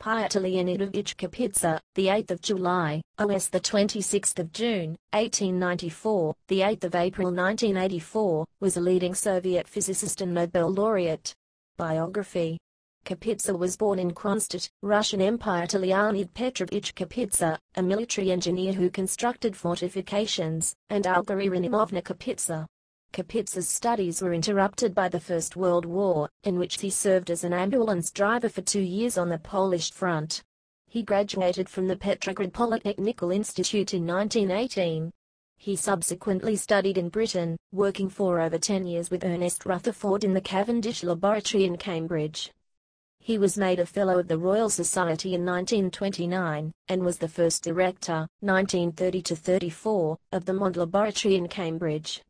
Pyotr Leonidovich Kapitsa, the 8th of July, OS the 26th of June, 1894, the 8th of April 1984, was a leading Soviet physicist and Nobel laureate. Biography. Kapitsa was born in Kronstadt, Russian Empire to Leonid Petrovich Kapitsa, a military engineer who constructed fortifications, and Olga Ieronimovna Kapitsa. Kapitsa's studies were interrupted by the First World War, in which he served as an ambulance driver for 2 years on the Polish front. He graduated from the Petrograd Polytechnical Institute in 1918. He subsequently studied in Britain, working for over 10 years with Ernest Rutherford in the Cavendish Laboratory in Cambridge. He was made a Fellow of the Royal Society in 1929, and was the first director, 1930-34, of the Mond Laboratory in Cambridge.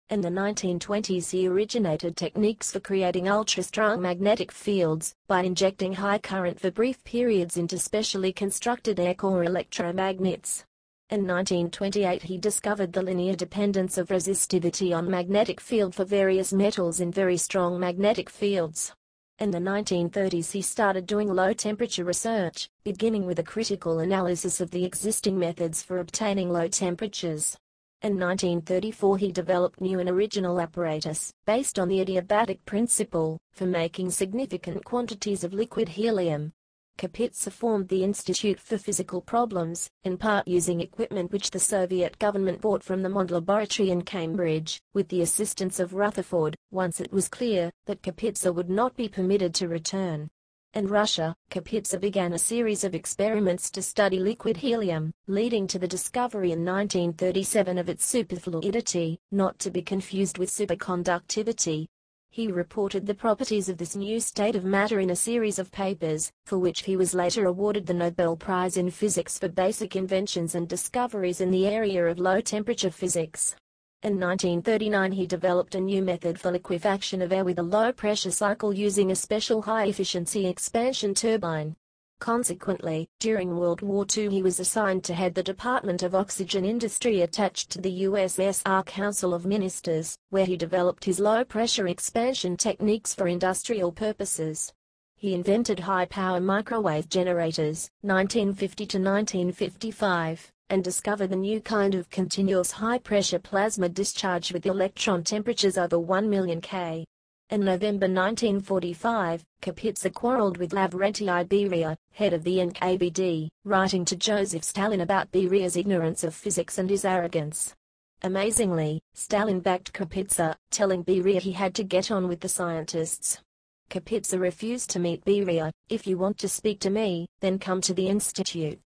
In the 1920s he originated techniques for creating ultra-strong magnetic fields, by injecting high current for brief periods into specially constructed air-core electromagnets. In 1928 he discovered the linear dependence of resistivity on magnetic field for various metals in very strong magnetic fields. In the 1930s he started doing low-temperature research, beginning with a critical analysis of the existing methods for obtaining low temperatures. In 1934 he developed new and original apparatus, based on the adiabatic principle, for making significant quantities of liquid helium. Kapitsa formed the Institute for Physical Problems, in part using equipment which the Soviet government bought from the Mond Laboratory in Cambridge, with the assistance of Rutherford, once it was clear that Kapitsa would not be permitted to return. In Russia, Kapitsa began a series of experiments to study liquid helium, leading to the discovery in 1937 of its superfluidity, not to be confused with superconductivity. He reported the properties of this new state of matter in a series of papers, for which he was later awarded the Nobel Prize in Physics for basic inventions and discoveries in the area of low-temperature physics. In 1939 he developed a new method for liquefaction of air with a low-pressure cycle using a special high-efficiency expansion turbine. Consequently, during World War II he was assigned to head the Department of Oxygen Industry attached to the USSR Council of Ministers, where he developed his low-pressure expansion techniques for industrial purposes. He invented high-power microwave generators, 1950 to 1955. And discovered the new kind of continuous high-pressure plasma discharge with electron temperatures over 1 million K. In November 1945, Kapitsa quarreled with Lavrentiy Beria, head of the NKVD, writing to Joseph Stalin about Beria's ignorance of physics and his arrogance. Amazingly, Stalin backed Kapitsa, telling Beria he had to get on with the scientists. Kapitsa refused to meet Beria. "If you want to speak to me, then come to the institute."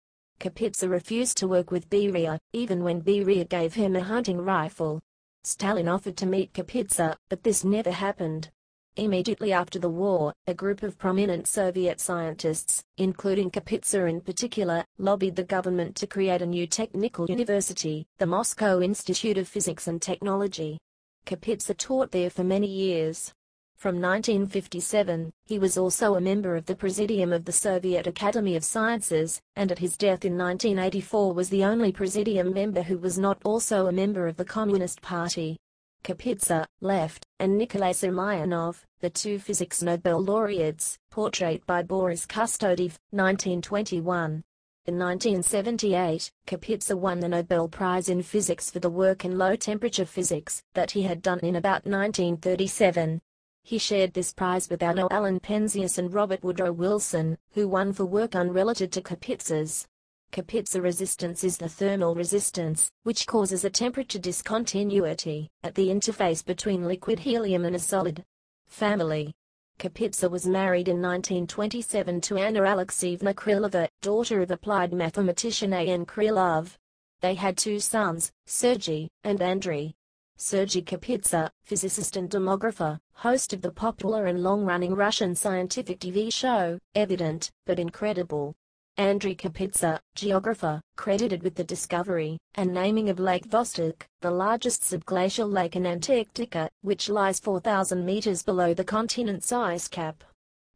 Kapitsa refused to work with Beria, even when Beria gave him a hunting rifle. Stalin offered to meet Kapitsa, but this never happened. Immediately after the war, a group of prominent Soviet scientists, including Kapitsa in particular, lobbied the government to create a new technical university, the Moscow Institute of Physics and Technology. Kapitsa taught there for many years. From 1957, he was also a member of the Presidium of the Soviet Academy of Sciences, and at his death in 1984 was the only Presidium member who was not also a member of the Communist Party. Kapitsa, left, and Nikolai Semyonov, the two physics Nobel laureates, portrait by Boris Kustodiev, 1921. In 1978, Kapitsa won the Nobel Prize in Physics for the work in low-temperature physics that he had done in about 1937. He shared this prize with Alan Penzias and Robert Woodrow Wilson, who won for work unrelated to Kapitsa's. Kapitsa resistance is the thermal resistance, which causes a temperature discontinuity at the interface between liquid helium and a solid. Family. Kapitsa was married in 1927 to Anna Alexeyevna Krylova, daughter of applied mathematician A.N. Krylov. They had 2 sons, Sergei and Andrei. Sergei Kapitsa, physicist and demographer, host of the popular and long-running Russian scientific TV show, Evident, but Incredible. Andrei Kapitsa, geographer, credited with the discovery and naming of Lake Vostok, the largest subglacial lake in Antarctica, which lies 4,000 meters below the continent's ice cap.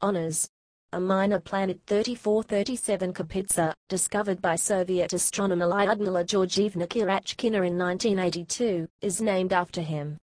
Honors. A minor planet 3437 Kapitsa, discovered by Soviet astronomer Lyudmila Georgievna Kirachkina in 1982, is named after him.